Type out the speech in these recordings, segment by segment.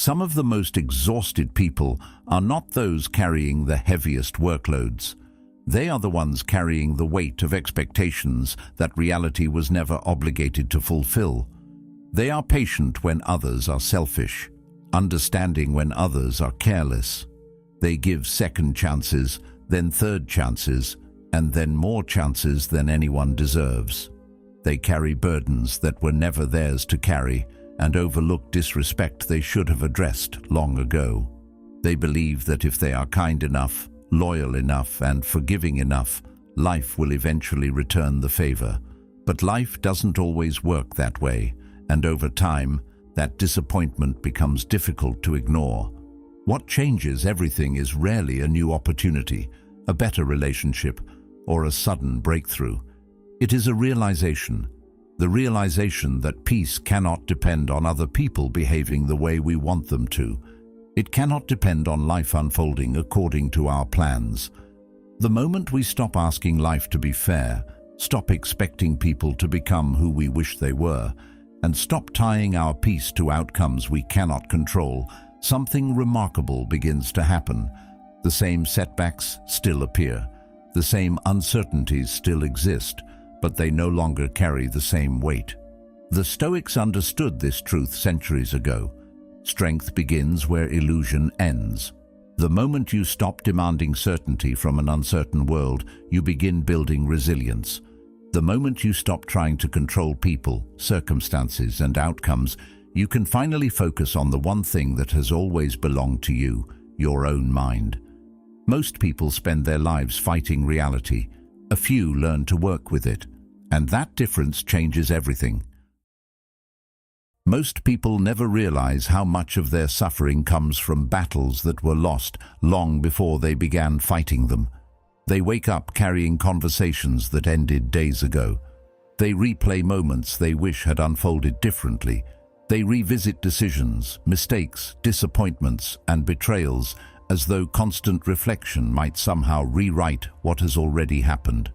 Some of the most exhausted people are not those carrying the heaviest workloads. They are the ones carrying the weight of expectations that reality was never obligated to fulfill. They are patient when others are selfish, understanding when others are careless. They give second chances, then third chances, and then more chances than anyone deserves. They carry burdens that were never theirs to carry and overlook disrespect they should have addressed long ago. They believe that if they are kind enough, loyal enough, and forgiving enough, life will eventually return the favor. But life doesn't always work that way, and over time, that disappointment becomes difficult to ignore. What changes everything is rarely a new opportunity, a better relationship, or a sudden breakthrough. It is a realization, the realization that peace cannot depend on other people behaving the way we want them to. It cannot depend on life unfolding according to our plans. The moment we stop asking life to be fair, stop expecting people to become who we wish they were, and stop tying our peace to outcomes we cannot control, something remarkable begins to happen. The same setbacks still appear. The same uncertainties still exist, but they no longer carry the same weight. The Stoics understood this truth centuries ago. Strength begins where illusion ends. The moment you stop demanding certainty from an uncertain world, you begin building resilience. The moment you stop trying to control people, circumstances, and outcomes, you can finally focus on the one thing that has always belonged to you, your own mind. Most people spend their lives fighting reality. A few learn to work with it, and that difference changes everything. Most people never realize how much of their suffering comes from battles that were lost long before they began fighting them. They wake up carrying conversations that ended days ago. They replay moments they wish had unfolded differently. They revisit decisions, mistakes, disappointments, and betrayals as though constant reflection might somehow rewrite what has already happened.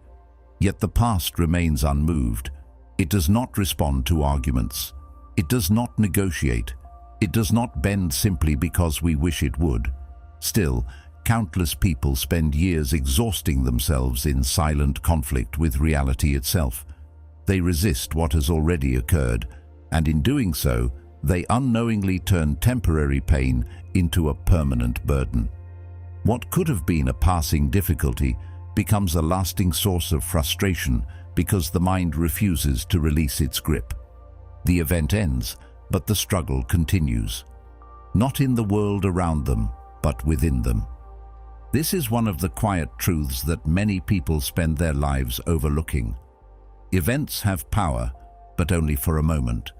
Yet the past remains unmoved. It does not respond to arguments. It does not negotiate. It does not bend simply because we wish it would. Still, countless people spend years exhausting themselves in silent conflict with reality itself. They resist what has already occurred, and in doing so, they unknowingly turn temporary pain into a permanent burden. What could have been a passing difficulty becomes a lasting source of frustration because the mind refuses to release its grip. The event ends, but the struggle continues. Not in the world around them, but within them. This is one of the quiet truths that many people spend their lives overlooking. Events have power, but only for a moment.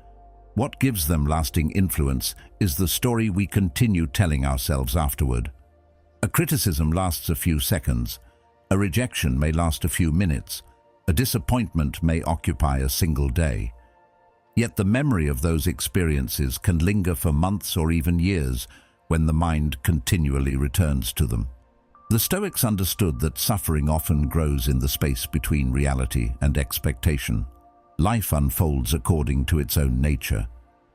What gives them lasting influence is the story we continue telling ourselves afterward. A criticism lasts a few seconds. A rejection may last a few minutes. A disappointment may occupy a single day. Yet the memory of those experiences can linger for months or even years when the mind continually returns to them. The Stoics understood that suffering often grows in the space between reality and expectation. Life unfolds according to its own nature.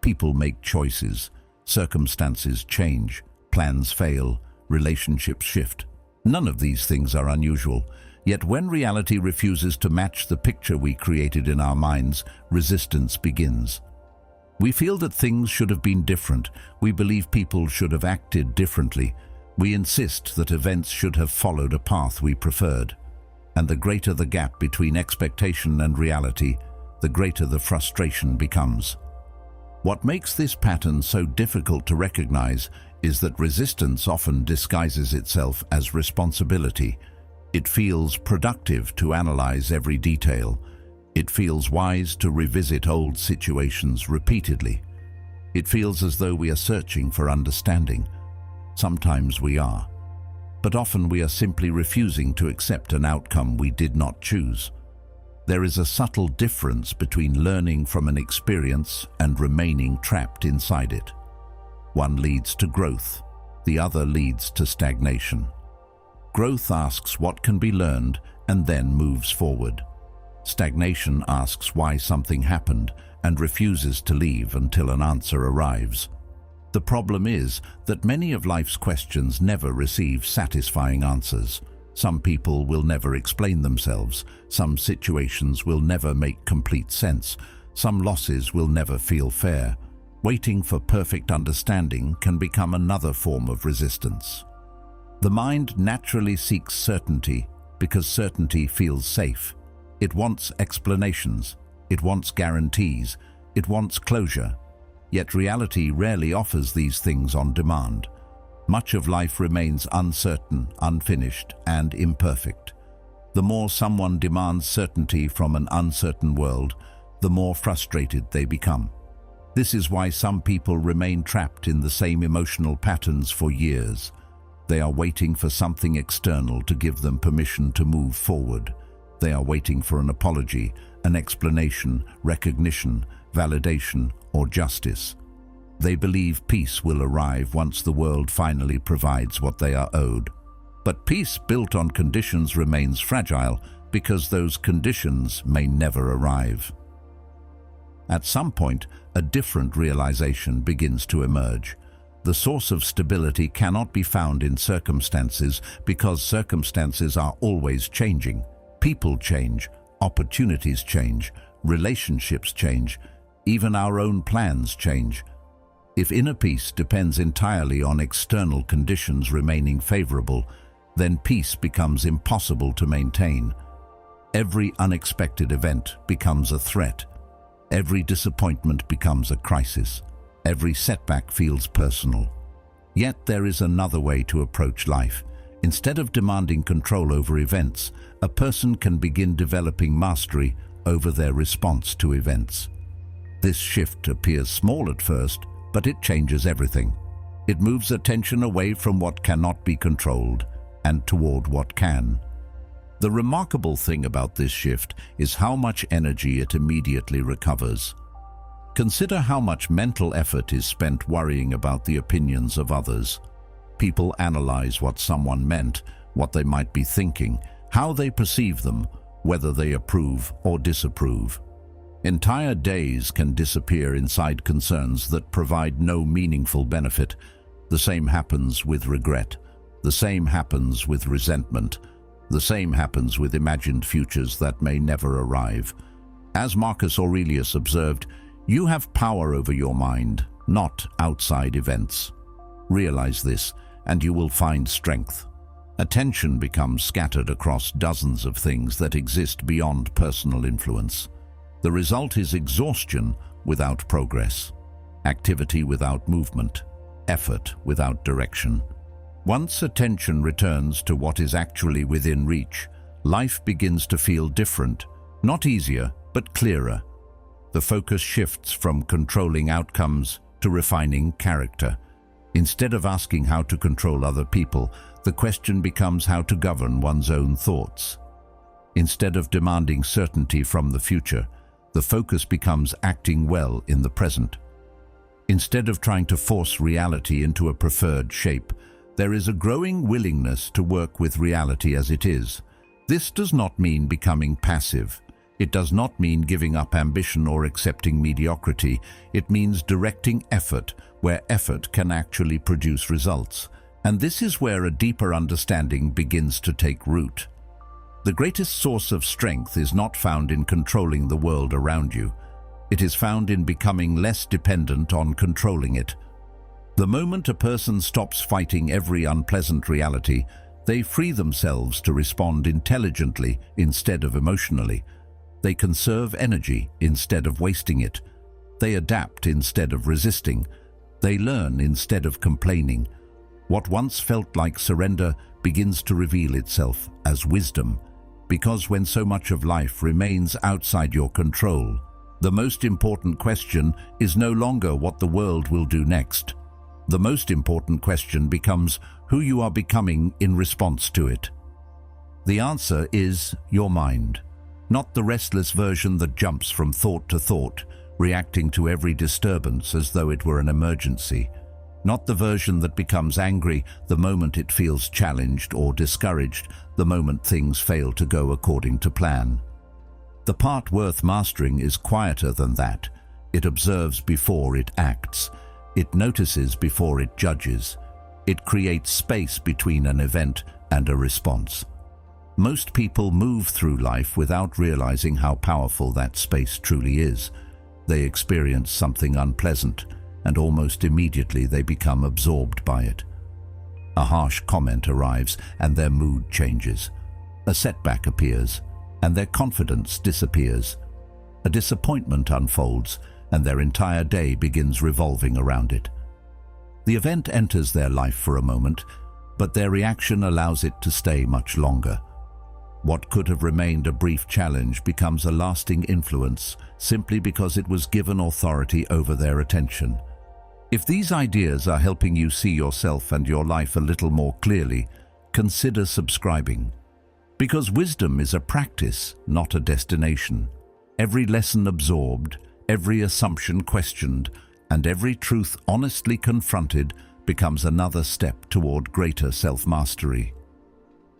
People make choices, circumstances change, plans fail, relationships shift. None of these things are unusual, yet when reality refuses to match the picture we created in our minds, resistance begins. We feel that things should have been different. We believe people should have acted differently. We insist that events should have followed a path we preferred. And the greater the gap between expectation and reality, the greater the frustration becomes. What makes this pattern so difficult to recognize is that resistance often disguises itself as responsibility. It feels productive to analyze every detail. It feels wise to revisit old situations repeatedly. It feels as though we are searching for understanding. Sometimes we are, but often we are simply refusing to accept an outcome we did not choose. There is a subtle difference between learning from an experience and remaining trapped inside it. One leads to growth, the other leads to stagnation. Growth asks what can be learned and then moves forward. Stagnation asks why something happened and refuses to leave until an answer arrives. The problem is that many of life's questions never receive satisfying answers. Some people will never explain themselves. Some situations will never make complete sense. Some losses will never feel fair. Waiting for perfect understanding can become another form of resistance. The mind naturally seeks certainty because certainty feels safe. It wants explanations. It wants guarantees. It wants closure. Yet reality rarely offers these things on demand. Much of life remains uncertain, unfinished, and imperfect. The more someone demands certainty from an uncertain world, the more frustrated they become. This is why some people remain trapped in the same emotional patterns for years. They are waiting for something external to give them permission to move forward. They are waiting for an apology, an explanation, recognition, validation, or justice. They believe peace will arrive once the world finally provides what they are owed. But peace built on conditions remains fragile because those conditions may never arrive. At some point, a different realization begins to emerge. The source of stability cannot be found in circumstances because circumstances are always changing. People change, opportunities change, relationships change, even our own plans change. If inner peace depends entirely on external conditions remaining favorable, then peace becomes impossible to maintain. Every unexpected event becomes a threat. Every disappointment becomes a crisis. Every setback feels personal. Yet there is another way to approach life. Instead of demanding control over events, a person can begin developing mastery over their response to events. This shift appears small at first, but it changes everything. It moves attention away from what cannot be controlled and toward what can. The remarkable thing about this shift is how much energy it immediately recovers. Consider how much mental effort is spent worrying about the opinions of others. People analyze what someone meant, what they might be thinking, how they perceive them, whether they approve or disapprove. Entire days can disappear inside concerns that provide no meaningful benefit. The same happens with regret. The same happens with resentment. The same happens with imagined futures that may never arrive. As Marcus Aurelius observed, you have power over your mind, not outside events. Realize this, and you will find strength. Attention becomes scattered across dozens of things that exist beyond personal influence. The result is exhaustion without progress, activity without movement, effort without direction. Once attention returns to what is actually within reach, life begins to feel different, not easier, but clearer. The focus shifts from controlling outcomes to refining character. Instead of asking how to control other people, the question becomes how to govern one's own thoughts. Instead of demanding certainty from the future, the focus becomes acting well in the present. Instead of trying to force reality into a preferred shape, there is a growing willingness to work with reality as it is. This does not mean becoming passive. It does not mean giving up ambition or accepting mediocrity. It means directing effort where effort can actually produce results. And this is where a deeper understanding begins to take root. The greatest source of strength is not found in controlling the world around you. It is found in becoming less dependent on controlling it. The moment a person stops fighting every unpleasant reality, they free themselves to respond intelligently instead of emotionally. They conserve energy instead of wasting it. They adapt instead of resisting. They learn instead of complaining. What once felt like surrender begins to reveal itself as wisdom. Because when so much of life remains outside your control, the most important question is no longer what the world will do next. The most important question becomes who you are becoming in response to it. The answer is your mind, not the restless version that jumps from thought to thought, reacting to every disturbance as though it were an emergency. Not the version that becomes angry the moment it feels challenged or discouraged, the moment things fail to go according to plan. The part worth mastering is quieter than that. It observes before it acts. It notices before it judges. It creates space between an event and a response. Most people move through life without realizing how powerful that space truly is. They experience something unpleasant, and almost immediately they become absorbed by it. A harsh comment arrives, and their mood changes. A setback appears, and their confidence disappears. A disappointment unfolds, and their entire day begins revolving around it. The event enters their life for a moment, but their reaction allows it to stay much longer. What could have remained a brief challenge becomes a lasting influence simply because it was given authority over their attention. If these ideas are helping you see yourself and your life a little more clearly, consider subscribing. Because wisdom is a practice, not a destination. Every lesson absorbed, every assumption questioned, and every truth honestly confronted becomes another step toward greater self-mastery.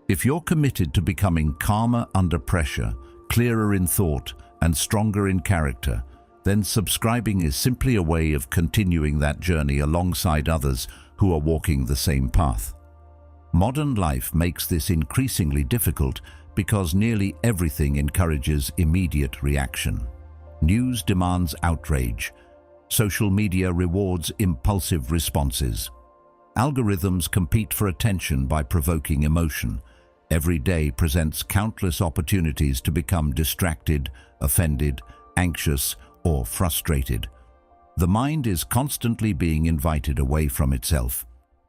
If you're committed to becoming calmer under pressure, clearer in thought, and stronger in character, then subscribing is simply a way of continuing that journey alongside others who are walking the same path. Modern life makes this increasingly difficult because nearly everything encourages immediate reaction. News demands outrage. Social media rewards impulsive responses. Algorithms compete for attention by provoking emotion. Every day presents countless opportunities to become distracted, offended, anxious, or frustrated. The mind is constantly being invited away from itself.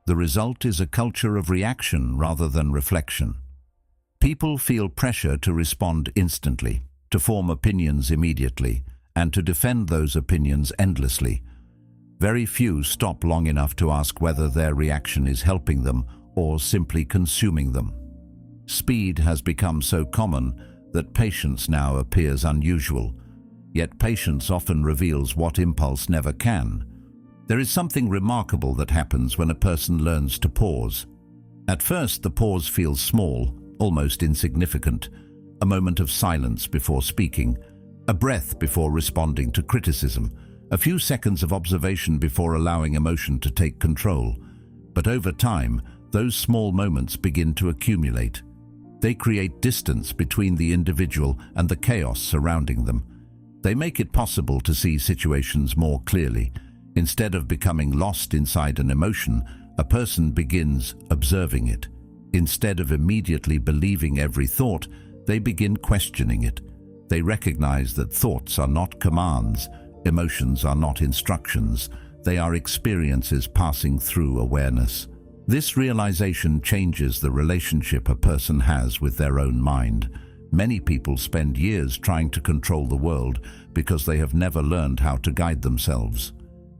The result is a culture of reaction rather than reflection. People feel pressure to respond instantly, to form opinions immediately, and to defend those opinions endlessly. Very few stop long enough to ask whether their reaction is helping them or simply consuming them. Speed has become so common that patience now appears unusual, yet patience often reveals what impulse never can. There is something remarkable that happens when a person learns to pause. At first, the pause feels small, almost insignificant, a moment of silence before speaking, a breath before responding to criticism, a few seconds of observation before allowing emotion to take control. But over time, those small moments begin to accumulate. They create distance between the individual and the chaos surrounding them. They make it possible to see situations more clearly. Instead of becoming lost inside an emotion, a person begins observing it. Instead of immediately believing every thought, they begin questioning it. They recognize that thoughts are not commands, emotions are not instructions, they are experiences passing through awareness. This realization changes the relationship a person has with their own mind. Many people spend years trying to control the world because they have never learned how to guide themselves.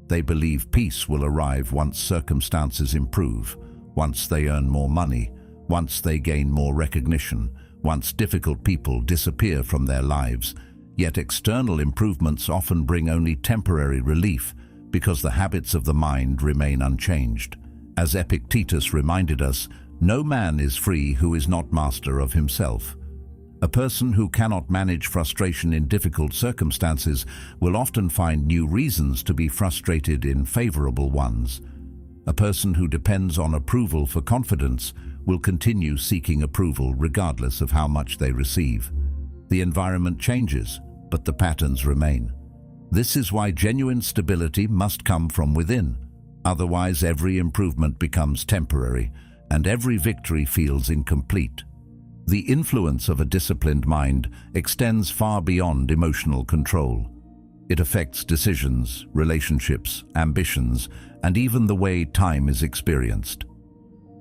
They believe peace will arrive once circumstances improve, once they earn more money, once they gain more recognition, once difficult people disappear from their lives. Yet external improvements often bring only temporary relief because the habits of the mind remain unchanged. As Epictetus reminded us, no man is free who is not master of himself. A person who cannot manage frustration in difficult circumstances will often find new reasons to be frustrated in favorable ones. A person who depends on approval for confidence will continue seeking approval regardless of how much they receive. The environment changes, but the patterns remain. This is why genuine stability must come from within. Otherwise, every improvement becomes temporary, and every victory feels incomplete. The influence of a disciplined mind extends far beyond emotional control. It affects decisions, relationships, ambitions, and even the way time is experienced.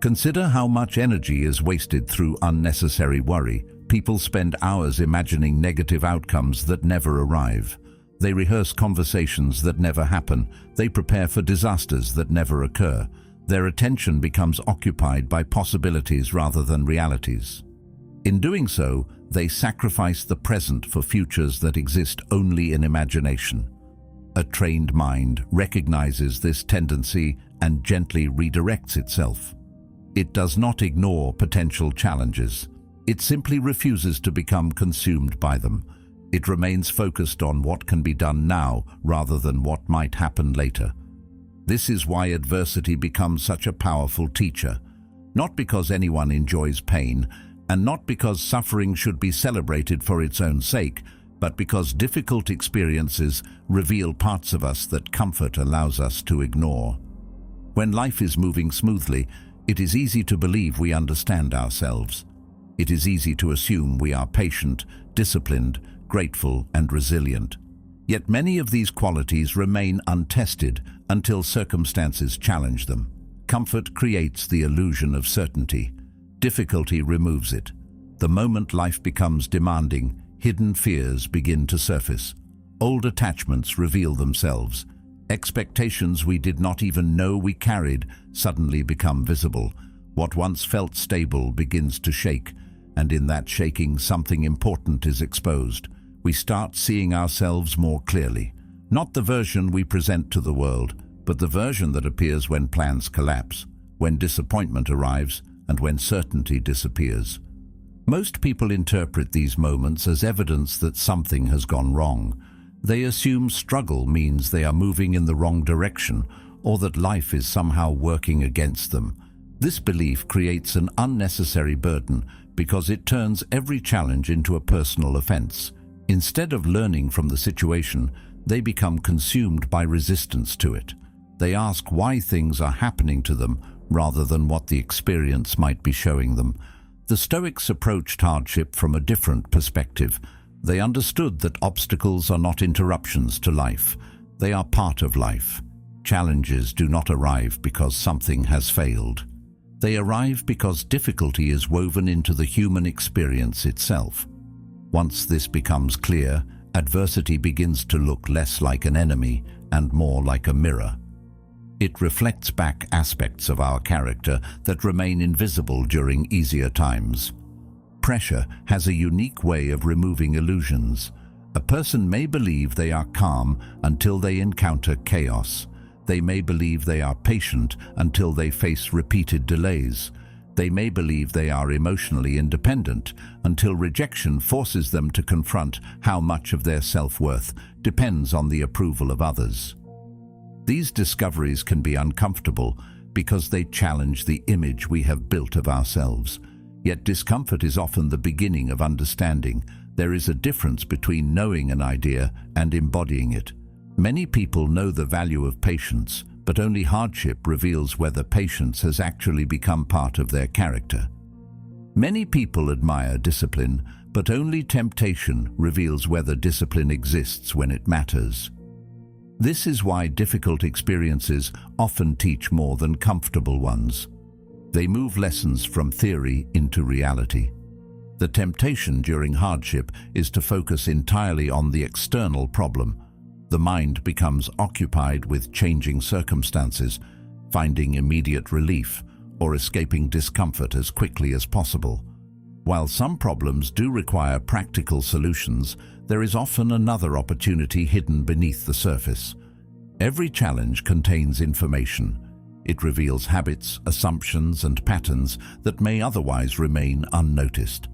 Consider how much energy is wasted through unnecessary worry. People spend hours imagining negative outcomes that never arrive. They rehearse conversations that never happen. They prepare for disasters that never occur. Their attention becomes occupied by possibilities rather than realities. In doing so, they sacrifice the present for futures that exist only in imagination. A trained mind recognizes this tendency and gently redirects itself. It does not ignore potential challenges. It simply refuses to become consumed by them. It remains focused on what can be done now rather than what might happen later. This is why adversity becomes such a powerful teacher. Not because anyone enjoys pain, and not because suffering should be celebrated for its own sake, but because difficult experiences reveal parts of us that comfort allows us to ignore. When life is moving smoothly, it is easy to believe we understand ourselves. It is easy to assume we are patient, disciplined, grateful, and resilient. Yet many of these qualities remain untested until circumstances challenge them. Comfort creates the illusion of certainty. Difficulty removes it. The moment life becomes demanding, hidden fears begin to surface. Old attachments reveal themselves. Expectations we did not even know we carried suddenly become visible. What once felt stable begins to shake, and in that shaking something important is exposed. We start seeing ourselves more clearly. Not the version we present to the world, but the version that appears when plans collapse, when disappointment arrives, and when certainty disappears. Most people interpret these moments as evidence that something has gone wrong. They assume struggle means they are moving in the wrong direction, or that life is somehow working against them. This belief creates an unnecessary burden because it turns every challenge into a personal offense. Instead of learning from the situation, they become consumed by resistance to it. They ask why things are happening to them rather than what the experience might be showing them. The Stoics approached hardship from a different perspective. They understood that obstacles are not interruptions to life. They are part of life. Challenges do not arrive because something has failed. They arrive because difficulty is woven into the human experience itself. Once this becomes clear, adversity begins to look less like an enemy and more like a mirror. It reflects back aspects of our character that remain invisible during easier times. Pressure has a unique way of removing illusions. A person may believe they are calm until they encounter chaos. They may believe they are patient until they face repeated delays. They may believe they are emotionally independent until rejection forces them to confront how much of their self-worth depends on the approval of others. These discoveries can be uncomfortable because they challenge the image we have built of ourselves. Yet discomfort is often the beginning of understanding. There is a difference between knowing an idea and embodying it. Many people know the value of patience, but only hardship reveals whether patience has actually become part of their character. Many people admire discipline, but only temptation reveals whether discipline exists when it matters. This is why difficult experiences often teach more than comfortable ones. They move lessons from theory into reality. The temptation during hardship is to focus entirely on the external problem. The mind becomes occupied with changing circumstances, finding immediate relief, or escaping discomfort as quickly as possible. While some problems do require practical solutions, there is often another opportunity hidden beneath the surface. Every challenge contains information. It reveals habits, assumptions, and patterns that may otherwise remain unnoticed.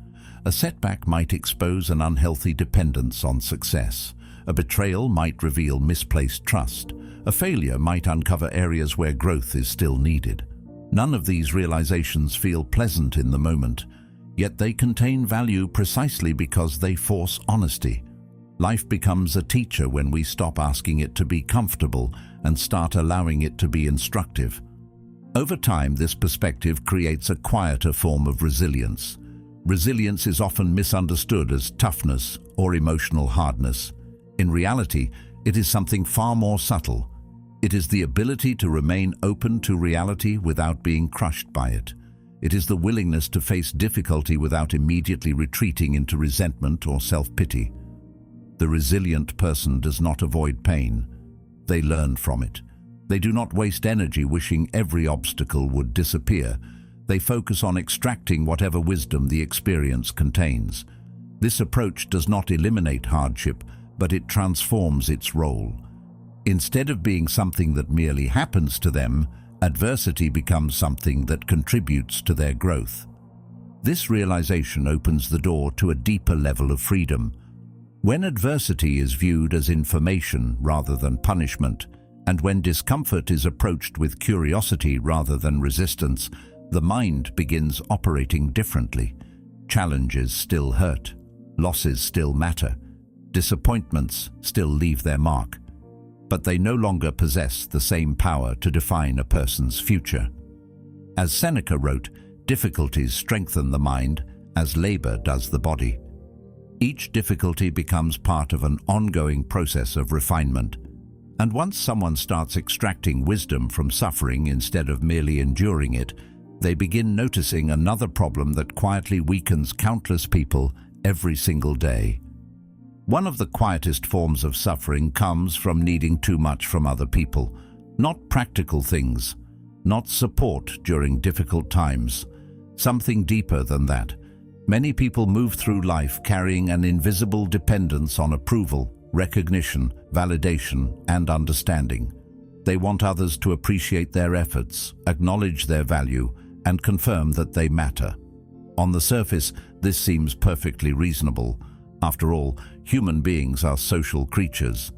A setback might expose an unhealthy dependence on success. A betrayal might reveal misplaced trust. A failure might uncover areas where growth is still needed. None of these realizations feel pleasant in the moment, yet they contain value precisely because they force honesty. Life becomes a teacher when we stop asking it to be comfortable and start allowing it to be instructive. Over time, this perspective creates a quieter form of resilience. Resilience is often misunderstood as toughness or emotional hardness. In reality, it is something far more subtle. It is the ability to remain open to reality without being crushed by it. It is the willingness to face difficulty without immediately retreating into resentment or self-pity. The resilient person does not avoid pain. They learn from it. They do not waste energy wishing every obstacle would disappear. They focus on extracting whatever wisdom the experience contains. This approach does not eliminate hardship, but it transforms its role. Instead of being something that merely happens to them, adversity becomes something that contributes to their growth. This realization opens the door to a deeper level of freedom. When adversity is viewed as information rather than punishment, And when discomfort is approached with curiosity rather than resistance, the mind begins operating differently. Challenges still hurt, losses still matter, disappointments still leave their mark, but they no longer possess the same power to define a person's future. As Seneca wrote, difficulties strengthen the mind as labor does the body. Each difficulty becomes part of an ongoing process of refinement. And once someone starts extracting wisdom from suffering instead of merely enduring it, they begin noticing another problem that quietly weakens countless people every single day. One of the quietest forms of suffering comes from needing too much from other people. Not practical things, not support during difficult times. Something deeper than that. Many people move through life carrying an invisible dependence on approval, recognition, validation, and understanding. They want others to appreciate their efforts, acknowledge their value, and confirm that they matter. On the surface, this seems perfectly reasonable. After all, human beings are social creatures.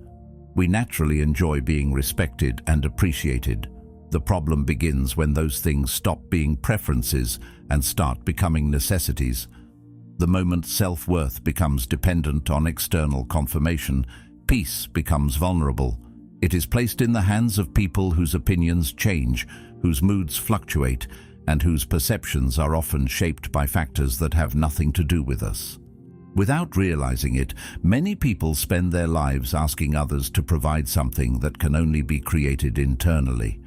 We naturally enjoy being respected and appreciated. The problem begins when those things stop being preferences and start becoming necessities. The moment self-worth becomes dependent on external confirmation, peace becomes vulnerable. It is placed in the hands of people whose opinions change, whose moods fluctuate, and whose perceptions are often shaped by factors that have nothing to do with us. Without realizing it, many people spend their lives asking others to provide something that can only be created internally.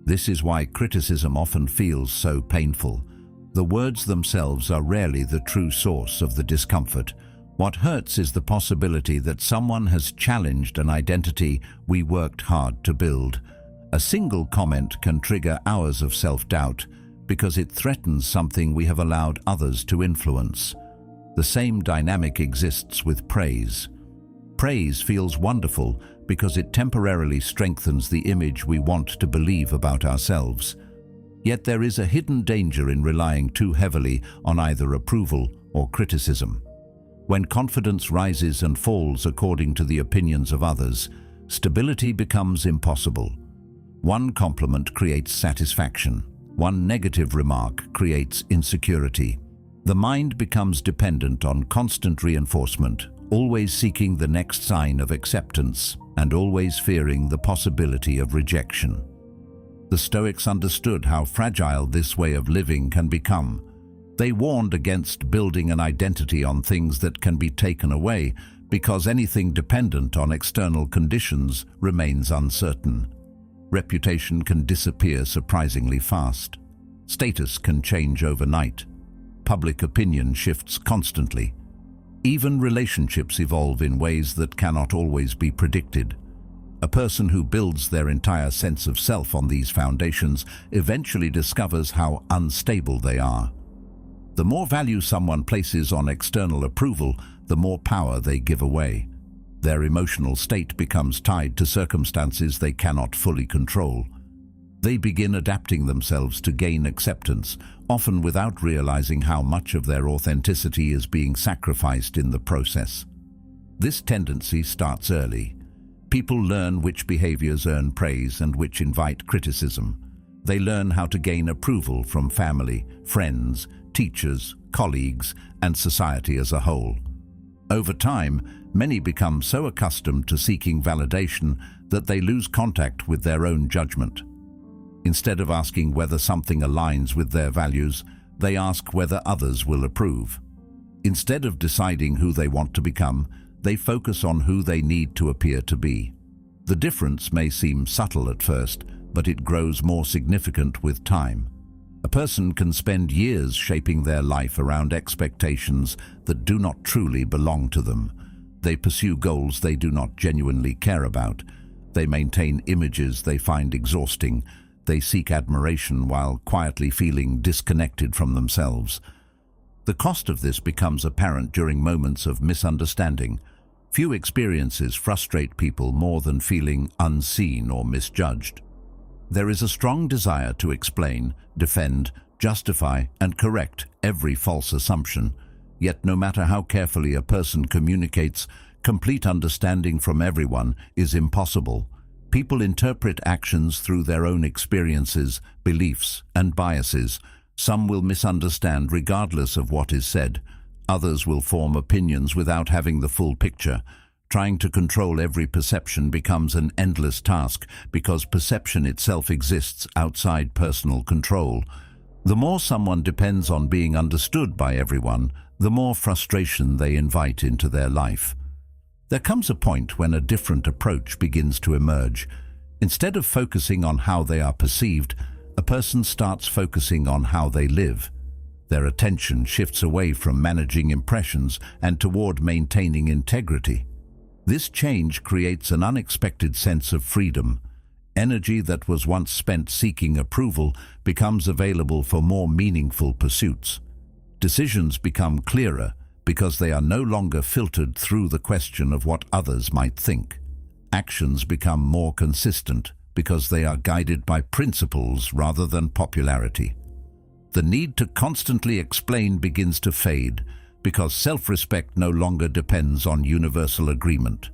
This is why criticism often feels so painful. The words themselves are rarely the true source of the discomfort. What hurts is the possibility that someone has challenged an identity we worked hard to build. A single comment can trigger hours of self-doubt because it threatens something we have allowed others to influence. The same dynamic exists with praise. Praise feels wonderful because it temporarily strengthens the image we want to believe about ourselves. Yet there is a hidden danger in relying too heavily on either approval or criticism. When confidence rises and falls according to the opinions of others, stability becomes impossible. One compliment creates satisfaction. One negative remark creates insecurity. The mind becomes dependent on constant reinforcement, always seeking the next sign of acceptance and always fearing the possibility of rejection. The Stoics understood how fragile this way of living can become. They warned against building an identity on things that can be taken away because anything dependent on external conditions remains uncertain. Reputation can disappear surprisingly fast. Status can change overnight. Public opinion shifts constantly. Even relationships evolve in ways that cannot always be predicted. A person who builds their entire sense of self on these foundations eventually discovers how unstable they are. The more value someone places on external approval, the more power they give away. Their emotional state becomes tied to circumstances they cannot fully control. They begin adapting themselves to gain acceptance, often without realizing how much of their authenticity is being sacrificed in the process. This tendency starts early. People learn which behaviors earn praise and which invite criticism. They learn how to gain approval from family, friends, teachers, colleagues, and society as a whole. Over time, many become so accustomed to seeking validation that they lose contact with their own judgment. Instead of asking whether something aligns with their values, they ask whether others will approve. Instead of deciding who they want to become, they focus on who they need to appear to be. The difference may seem subtle at first, but it grows more significant with time. A person can spend years shaping their life around expectations that do not truly belong to them. They pursue goals they do not genuinely care about. They maintain images they find exhausting. They seek admiration while quietly feeling disconnected from themselves. The cost of this becomes apparent during moments of misunderstanding. Few experiences frustrate people more than feeling unseen or misjudged. There is a strong desire to explain, defend, justify, and correct every false assumption. Yet no matter how carefully a person communicates, complete understanding from everyone is impossible. People interpret actions through their own experiences, beliefs, and biases. Some will misunderstand regardless of what is said. Others will form opinions without having the full picture. Trying to control every perception becomes an endless task because perception itself exists outside personal control. The more someone depends on being understood by everyone, the more frustration they invite into their life. There comes a point when a different approach begins to emerge. Instead of focusing on how they are perceived, a person starts focusing on how they live. Their attention shifts away from managing impressions and toward maintaining integrity. This change creates an unexpected sense of freedom. Energy that was once spent seeking approval becomes available for more meaningful pursuits. Decisions become clearer because they are no longer filtered through the question of what others might think. Actions become more consistent because they are guided by principles rather than popularity. The need to constantly explain begins to fade because self-respect no longer depends on universal agreement.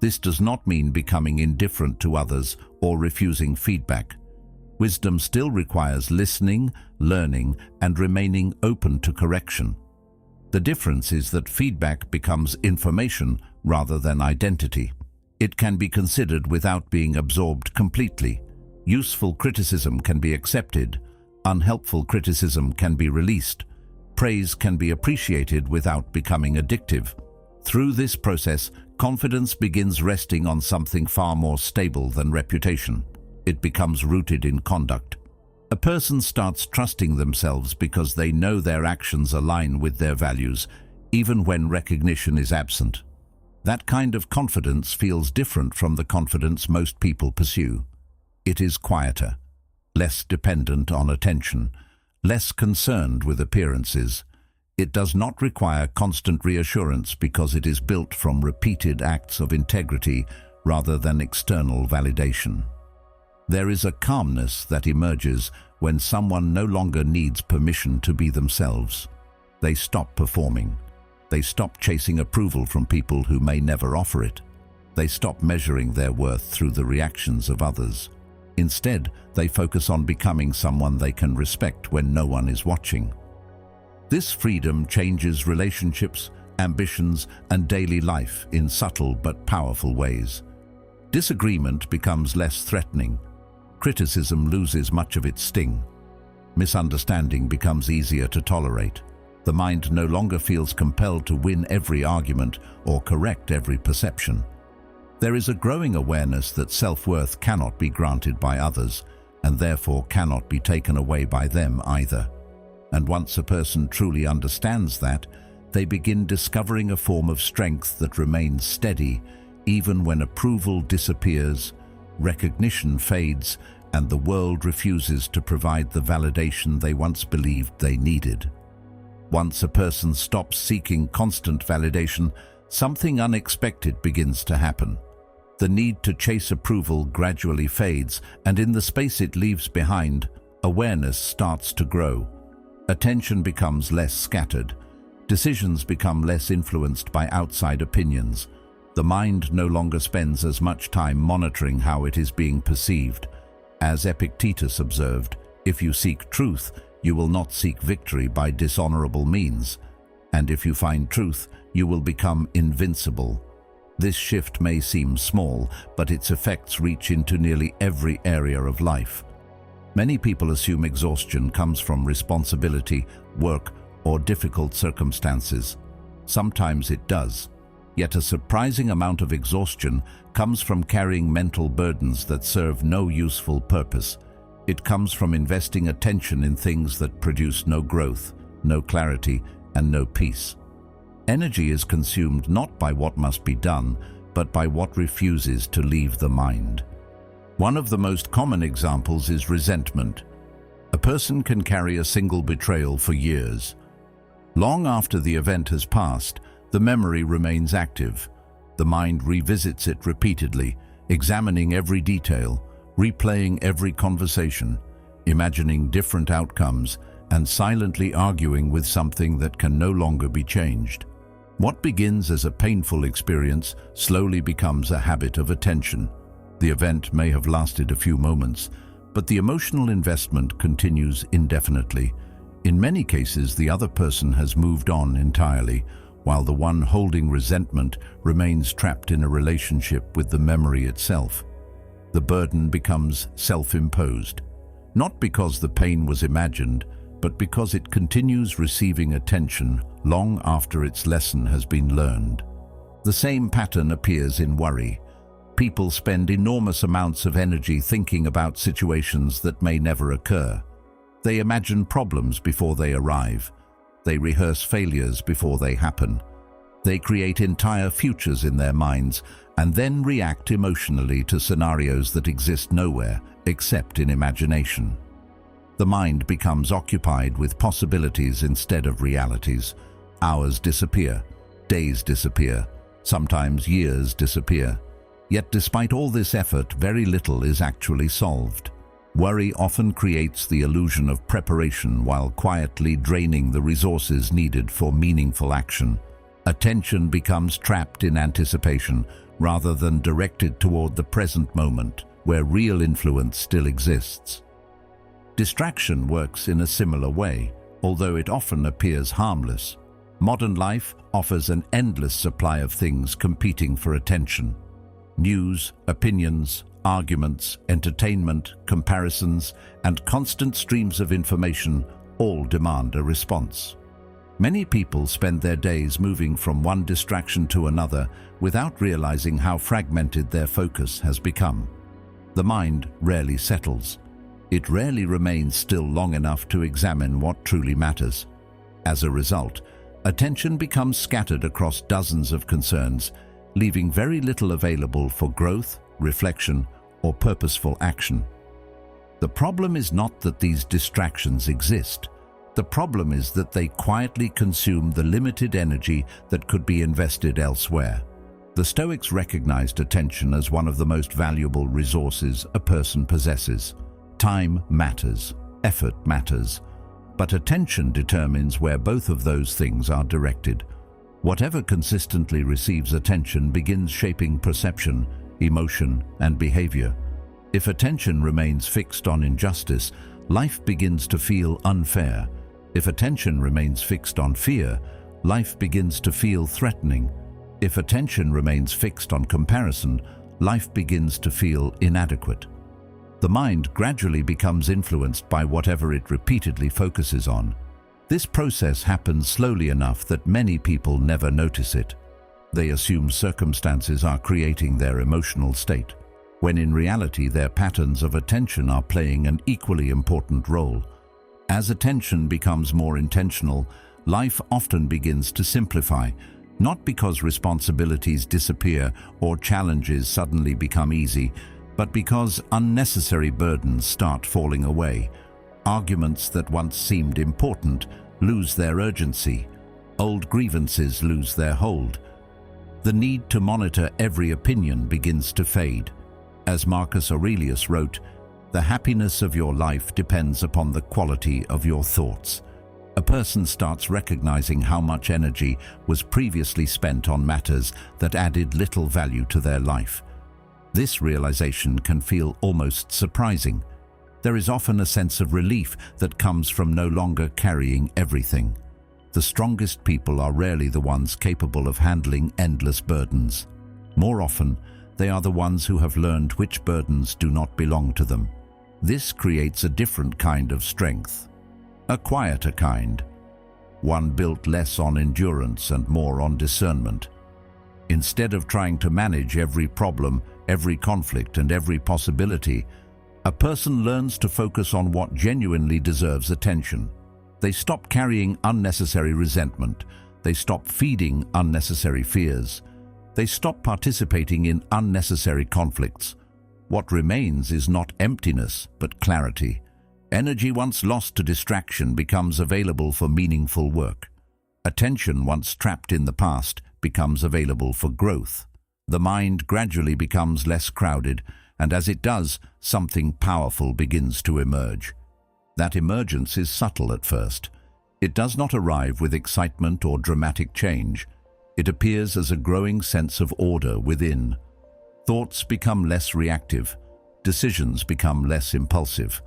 This does not mean becoming indifferent to others or refusing feedback. Wisdom still requires listening, learning, and remaining open to correction. The difference is that feedback becomes information rather than identity. It can be considered without being absorbed completely. Useful criticism can be accepted. Unhelpful criticism can be released. Praise can be appreciated without becoming addictive. Through this process, confidence begins resting on something far more stable than reputation. It becomes rooted in conduct. A person starts trusting themselves because they know their actions align with their values, even when recognition is absent. That kind of confidence feels different from the confidence most people pursue. It is quieter, less dependent on attention, less concerned with appearances. It does not require constant reassurance because it is built from repeated acts of integrity rather than external validation. There is a calmness that emerges when someone no longer needs permission to be themselves. They stop performing. They stop chasing approval from people who may never offer it. They stop measuring their worth through the reactions of others. Instead, they focus on becoming someone they can respect when no one is watching. This freedom changes relationships, ambitions, and daily life in subtle but powerful ways. Disagreement becomes less threatening. Criticism loses much of its sting. Misunderstanding becomes easier to tolerate. The mind no longer feels compelled to win every argument or correct every perception. There is a growing awareness that self-worth cannot be granted by others, and therefore cannot be taken away by them either. And once a person truly understands that, they begin discovering a form of strength that remains steady even when approval disappears, recognition fades, and the world refuses to provide the validation they once believed they needed. Once a person stops seeking constant validation, something unexpected begins to happen. The need to chase approval gradually fades, and in the space it leaves behind, awareness starts to grow. Attention becomes less scattered. Decisions become less influenced by outside opinions. The mind no longer spends as much time monitoring how it is being perceived. As Epictetus observed, if you seek truth, you will not seek victory by dishonorable means. And if you find truth, you will become invincible. This shift may seem small, but its effects reach into nearly every area of life. Many people assume exhaustion comes from responsibility, work, or difficult circumstances. Sometimes it does. Yet a surprising amount of exhaustion comes from carrying mental burdens that serve no useful purpose. It comes from investing attention in things that produce no growth, no clarity, and no peace. Energy is consumed not by what must be done, but by what refuses to leave the mind. One of the most common examples is resentment. A person can carry a single betrayal for years. Long after the event has passed, the memory remains active. The mind revisits it repeatedly, examining every detail, replaying every conversation, imagining different outcomes, and silently arguing with something that can no longer be changed. What begins as a painful experience slowly becomes a habit of attention. The event may have lasted a few moments, but the emotional investment continues indefinitely. In many cases, the other person has moved on entirely, while the one holding resentment remains trapped in a relationship with the memory itself. The burden becomes self-imposed, not because the pain was imagined, but because it continues receiving attention long after its lesson has been learned. The same pattern appears in worry. People spend enormous amounts of energy thinking about situations that may never occur. They imagine problems before they arrive. They rehearse failures before they happen. They create entire futures in their minds and then react emotionally to scenarios that exist nowhere except in imagination. The mind becomes occupied with possibilities instead of realities. Hours disappear, days disappear, sometimes years disappear. Yet despite all this effort, very little is actually solved. Worry often creates the illusion of preparation while quietly draining the resources needed for meaningful action. Attention becomes trapped in anticipation rather than directed toward the present moment, where real influence still exists. Distraction works in a similar way, although it often appears harmless. Modern life offers an endless supply of things competing for attention. News, opinions, arguments, entertainment, comparisons, and constant streams of information all demand a response. Many people spend their days moving from one distraction to another without realizing how fragmented their focus has become. The mind rarely settles. It rarely remains still long enough to examine what truly matters. As a result, attention becomes scattered across dozens of concerns, leaving very little available for growth, reflection, or purposeful action. The problem is not that these distractions exist. The problem is that they quietly consume the limited energy that could be invested elsewhere. The Stoics recognized attention as one of the most valuable resources a person possesses. Time matters, effort matters, but attention determines where both of those things are directed. Whatever consistently receives attention begins shaping perception, emotion, and behavior. If attention remains fixed on injustice, life begins to feel unfair. If attention remains fixed on fear, life begins to feel threatening. If attention remains fixed on comparison, life begins to feel inadequate. The mind gradually becomes influenced by whatever it repeatedly focuses on. This process happens slowly enough that many people never notice it. They assume circumstances are creating their emotional state, when in reality their patterns of attention are playing an equally important role. As attention becomes more intentional, life often begins to simplify, not because responsibilities disappear or challenges suddenly become easy, but because unnecessary burdens start falling away. Arguments that once seemed important lose their urgency. Old grievances lose their hold. The need to monitor every opinion begins to fade. As Marcus Aurelius wrote, "The happiness of your life depends upon the quality of your thoughts." A person starts recognizing how much energy was previously spent on matters that added little value to their life. This realization can feel almost surprising. There is often a sense of relief that comes from no longer carrying everything. The strongest people are rarely the ones capable of handling endless burdens. More often, they are the ones who have learned which burdens do not belong to them. This creates a different kind of strength, a quieter kind, one built less on endurance and more on discernment. Instead of trying to manage every problem, every conflict, and every possibility, a person learns to focus on what genuinely deserves attention. They stop carrying unnecessary resentment. They stop feeding unnecessary fears. They stop participating in unnecessary conflicts. What remains is not emptiness, but clarity. Energy once lost to distraction becomes available for meaningful work. Attention once trapped in the past becomes available for growth. The mind gradually becomes less crowded, and as it does, something powerful begins to emerge. That emergence is subtle at first. It does not arrive with excitement or dramatic change. It appears as a growing sense of order within. Thoughts become less reactive. Decisions become less impulsive.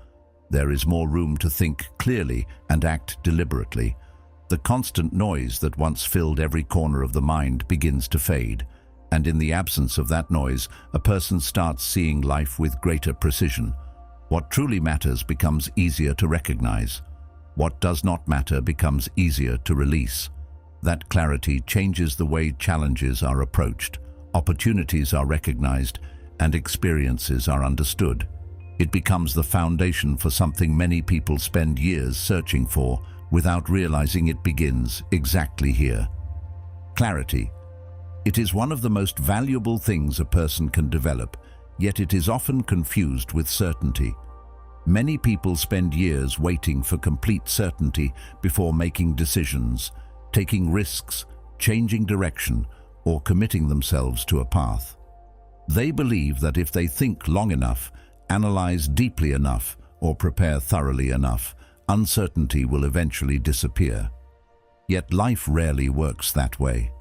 There is more room to think clearly and act deliberately. The constant noise that once filled every corner of the mind begins to fade, and in the absence of that noise, a person starts seeing life with greater precision. What truly matters becomes easier to recognize. What does not matter becomes easier to release. That clarity changes the way challenges are approached, opportunities are recognized, and experiences are understood. It becomes the foundation for something many people spend years searching for, without realizing it begins exactly here. Clarity. It is one of the most valuable things a person can develop, yet it is often confused with certainty. Many people spend years waiting for complete certainty before making decisions, taking risks, changing direction, or committing themselves to a path. They believe that if they think long enough, analyze deeply enough, or prepare thoroughly enough, uncertainty will eventually disappear. Yet life rarely works that way.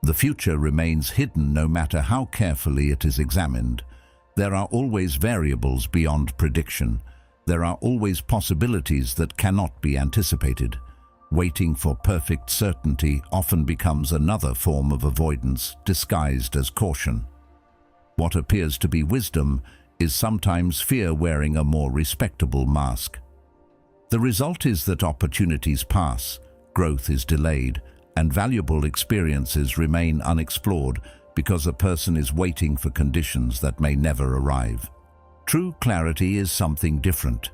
The future remains hidden no matter how carefully it is examined. There are always variables beyond prediction. There are always possibilities that cannot be anticipated. Waiting for perfect certainty often becomes another form of avoidance disguised as caution. What appears to be wisdom is sometimes fear wearing a more respectable mask. The result is that opportunities pass, growth is delayed, and valuable experiences remain unexplored because a person is waiting for conditions that may never arrive. True clarity is something different.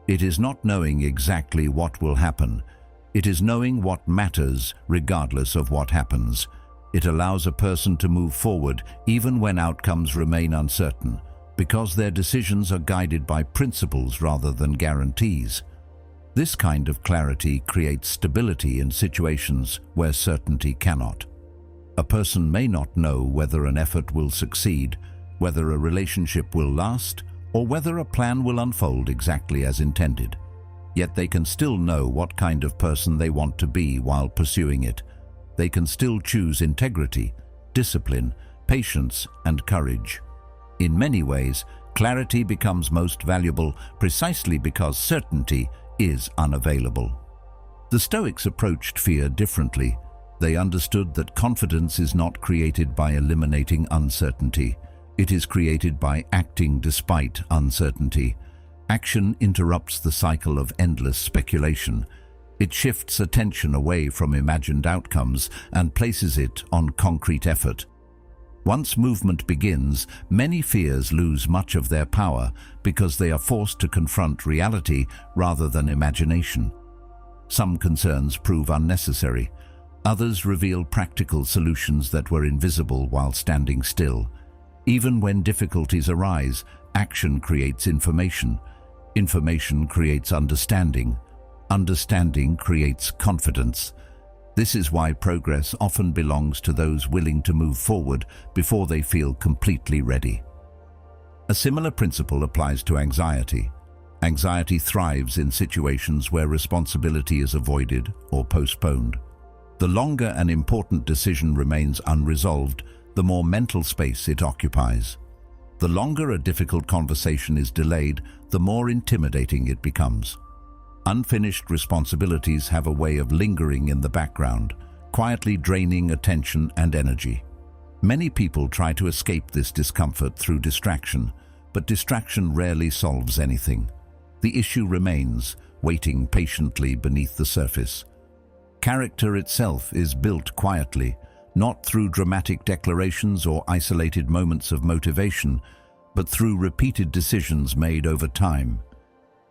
It is not knowing exactly what will happen. It is knowing what matters regardless of what happens. It allows a person to move forward even when outcomes remain uncertain, because their decisions are guided by principles rather than guarantees. This kind of clarity creates stability in situations where certainty cannot. A person may not know whether an effort will succeed, whether a relationship will last, or whether a plan will unfold exactly as intended. Yet they can still know what kind of person they want to be while pursuing it. They can still choose integrity, discipline, patience, and courage. In many ways, clarity becomes most valuable precisely because certainty is unavailable. The Stoics approached fear differently. They understood that confidence is not created by eliminating uncertainty. It is created by acting despite uncertainty. Action interrupts the cycle of endless speculation. It shifts attention away from imagined outcomes and places it on concrete effort. Once movement begins, many fears lose much of their power because they are forced to confront reality rather than imagination. Some concerns prove unnecessary. Others reveal practical solutions that were invisible while standing still. Even when difficulties arise, action creates information. Information creates understanding. Understanding creates confidence. This is why progress often belongs to those willing to move forward before they feel completely ready. A similar principle applies to anxiety. Anxiety thrives in situations where responsibility is avoided or postponed. The longer an important decision remains unresolved, the more mental space it occupies. The longer a difficult conversation is delayed, the more intimidating it becomes. Unfinished responsibilities have a way of lingering in the background, quietly draining attention and energy. Many people try to escape this discomfort through distraction, but distraction rarely solves anything. The issue remains, waiting patiently beneath the surface. Character itself is built quietly, not through dramatic declarations or isolated moments of motivation, but through repeated decisions made over time.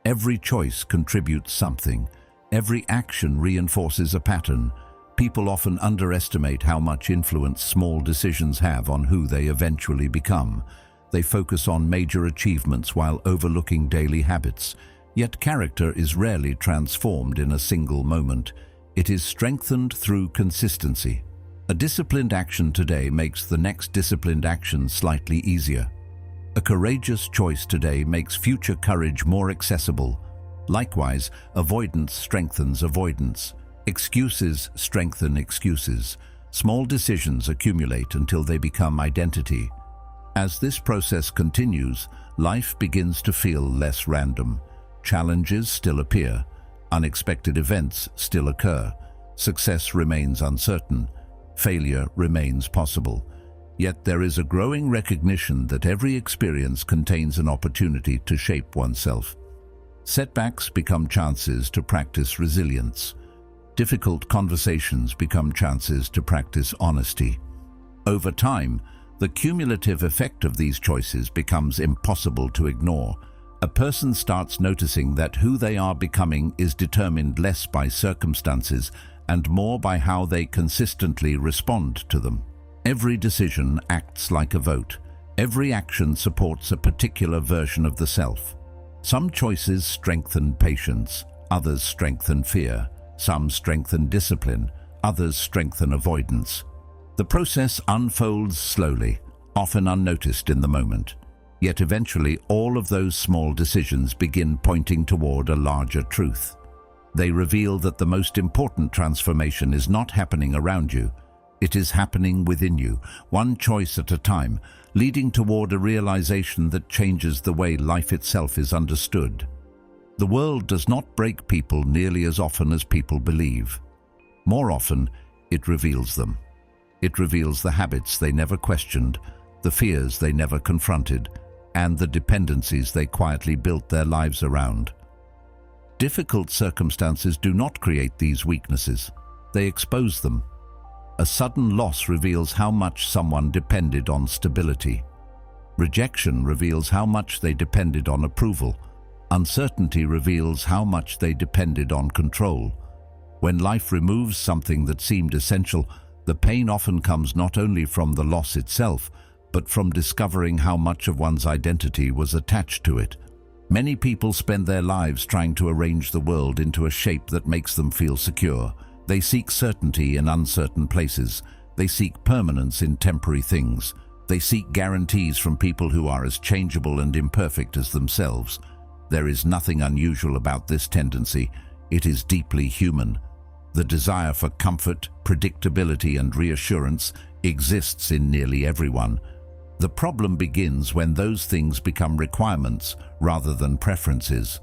Every choice contributes something. Every action reinforces a pattern. People often underestimate how much influence small decisions have on who they eventually become. They focus on major achievements while overlooking daily habits. Yet character is rarely transformed in a single moment. It is strengthened through consistency. A disciplined action today makes the next disciplined action slightly easier. A courageous choice today makes future courage more accessible. Likewise, avoidance strengthens avoidance. Excuses strengthen excuses. Small decisions accumulate until they become identity. As this process continues, life begins to feel less random. Challenges still appear. Unexpected events still occur. Success remains uncertain. Failure remains possible. Yet there is a growing recognition that every experience contains an opportunity to shape oneself. Setbacks become chances to practice resilience. Difficult conversations become chances to practice honesty. Over time, the cumulative effect of these choices becomes impossible to ignore. A person starts noticing that who they are becoming is determined less by circumstances and more by how they consistently respond to them. Every decision acts like a vote. Every action supports a particular version of the self. Some choices strengthen patience, others strengthen fear. Some strengthen discipline, others strengthen avoidance. The process unfolds slowly, often unnoticed in the moment. Yet eventually all of those small decisions begin pointing toward a larger truth. They reveal that the most important transformation is not happening around you. It is happening within you, one choice at a time, leading toward a realization that changes the way life itself is understood. The world does not break people nearly as often as people believe. More often, it reveals them. It reveals the habits they never questioned, the fears they never confronted, and the dependencies they quietly built their lives around. Difficult circumstances do not create these weaknesses. They expose them. A sudden loss reveals how much someone depended on stability. Rejection reveals how much they depended on approval. Uncertainty reveals how much they depended on control. When life removes something that seemed essential, the pain often comes not only from the loss itself, but from discovering how much of one's identity was attached to it. Many people spend their lives trying to arrange the world into a shape that makes them feel secure. They seek certainty in uncertain places. They seek permanence in temporary things. They seek guarantees from people who are as changeable and imperfect as themselves. There is nothing unusual about this tendency. It is deeply human. The desire for comfort, predictability, and reassurance exists in nearly everyone. The problem begins when those things become requirements rather than preferences.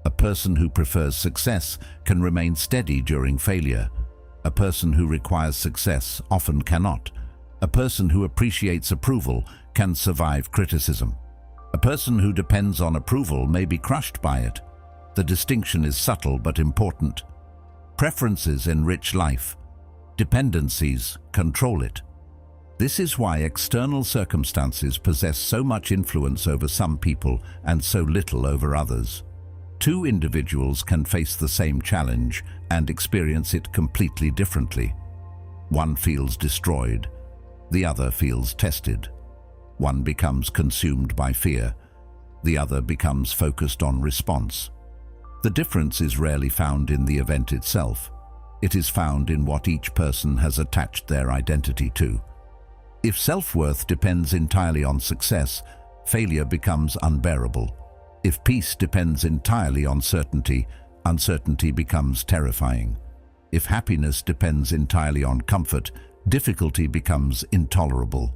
A person who prefers success can remain steady during failure. A person who requires success often cannot. A person who appreciates approval can survive criticism. A person who depends on approval may be crushed by it. The distinction is subtle but important. Preferences enrich life. Dependencies control it. This is why external circumstances possess so much influence over some people and so little over others. Two individuals can face the same challenge and experience it completely differently. One feels destroyed, the other feels tested. One becomes consumed by fear, the other becomes focused on response. The difference is rarely found in the event itself. It is found in what each person has attached their identity to. If self-worth depends entirely on success, failure becomes unbearable. If peace depends entirely on certainty, uncertainty becomes terrifying. If happiness depends entirely on comfort, difficulty becomes intolerable.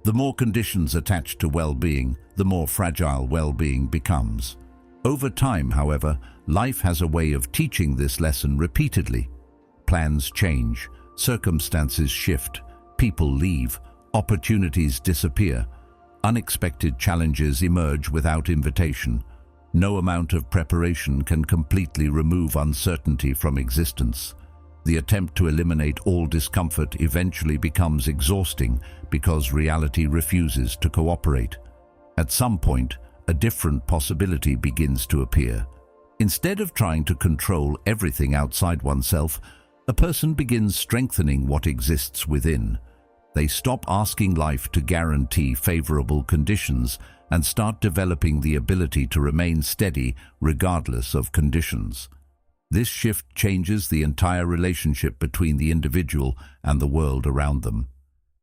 The more conditions attached to well-being, the more fragile well-being becomes. Over time, however, life has a way of teaching this lesson repeatedly. Plans change, circumstances shift, people leave, opportunities disappear. Unexpected challenges emerge without invitation. No amount of preparation can completely remove uncertainty from existence. The attempt to eliminate all discomfort eventually becomes exhausting because reality refuses to cooperate. At some point, a different possibility begins to appear. Instead of trying to control everything outside oneself, a person begins strengthening what exists within. They stop asking life to guarantee favorable conditions and start developing the ability to remain steady regardless of conditions. This shift changes the entire relationship between the individual and the world around them.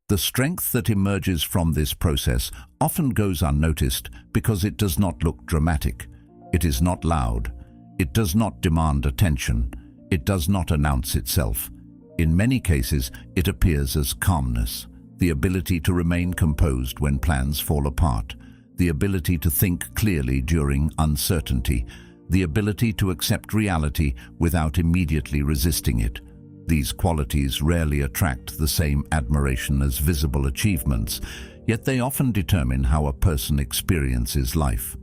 The strength that emerges from this process often goes unnoticed because it does not look dramatic. It is not loud. It does not demand attention. It does not announce itself. In many cases, it appears as calmness, the ability to remain composed when plans fall apart, the ability to think clearly during uncertainty, the ability to accept reality without immediately resisting it. These qualities rarely attract the same admiration as visible achievements, yet they often determine how a person experiences life.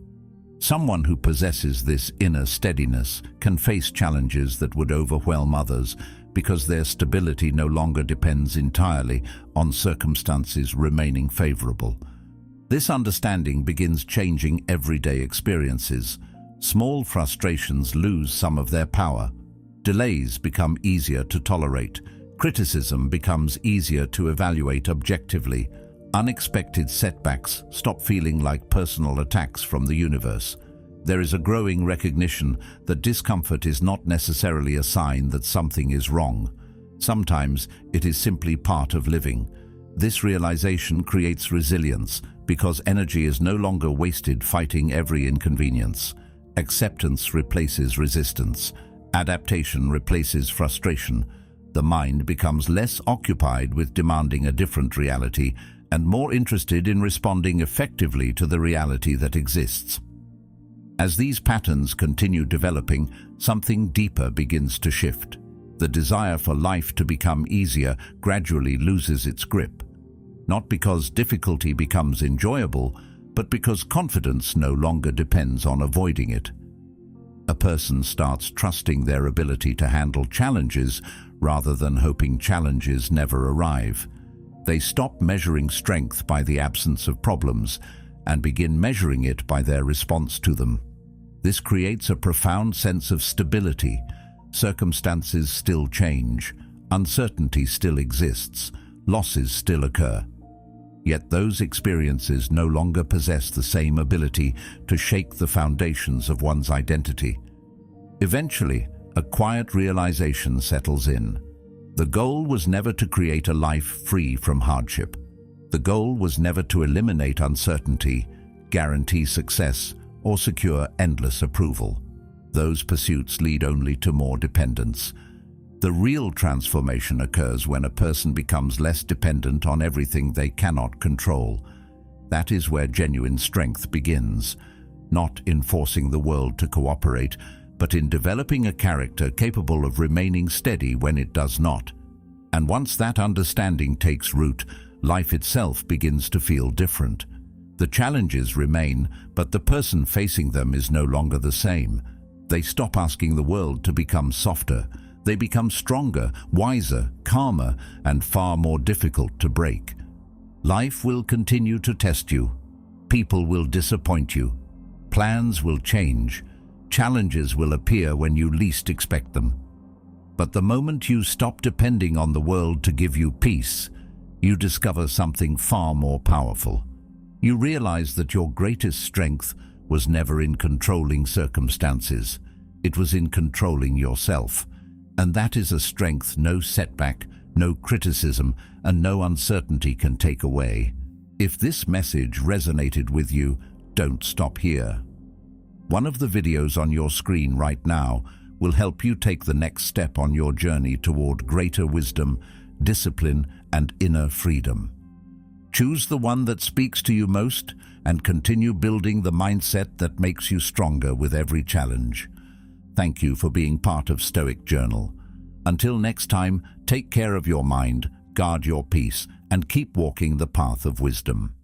Someone who possesses this inner steadiness can face challenges that would overwhelm others because their stability no longer depends entirely on circumstances remaining favorable. This understanding begins changing everyday experiences. Small frustrations lose some of their power. Delays become easier to tolerate. Criticism becomes easier to evaluate objectively. Unexpected setbacks stop feeling like personal attacks from the universe. There is a growing recognition that discomfort is not necessarily a sign that something is wrong. Sometimes it is simply part of living. This realization creates resilience because energy is no longer wasted fighting every inconvenience. Acceptance replaces resistance. Adaptation replaces frustration. The mind becomes less occupied with demanding a different reality and more interested in responding effectively to the reality that exists. As these patterns continue developing, something deeper begins to shift. The desire for life to become easier gradually loses its grip. Not because difficulty becomes enjoyable, but because confidence no longer depends on avoiding it. A person starts trusting their ability to handle challenges rather than hoping challenges never arrive. They stop measuring strength by the absence of problems and begin measuring it by their response to them. This creates a profound sense of stability. Circumstances still change, uncertainty still exists, losses still occur. Yet those experiences no longer possess the same ability to shake the foundations of one's identity. Eventually, a quiet realization settles in. The goal was never to create a life free from hardship. The goal was never to eliminate uncertainty, guarantee success, or secure endless approval. Those pursuits lead only to more dependence. The real transformation occurs when a person becomes less dependent on everything they cannot control. That is where genuine strength begins, not in forcing the world to cooperate, but in developing a character capable of remaining steady when it does not. And once that understanding takes root, life itself begins to feel different. The challenges remain, but the person facing them is no longer the same. They stop asking the world to become softer. They become stronger, wiser, calmer, and far more difficult to break. Life will continue to test you. People will disappoint you. Plans will change. Challenges will appear when you least expect them. But the moment you stop depending on the world to give you peace, you discover something far more powerful. You realize that your greatest strength was never in controlling circumstances. It was in controlling yourself. And that is a strength no setback, no criticism, and no uncertainty can take away. If this message resonated with you, don't stop here. One of the videos on your screen right now will help you take the next step on your journey toward greater wisdom, discipline, and inner freedom. Choose the one that speaks to you most and continue building the mindset that makes you stronger with every challenge. Thank you for being part of Stoic Journal. Until next time, take care of your mind, guard your peace, and keep walking the path of wisdom.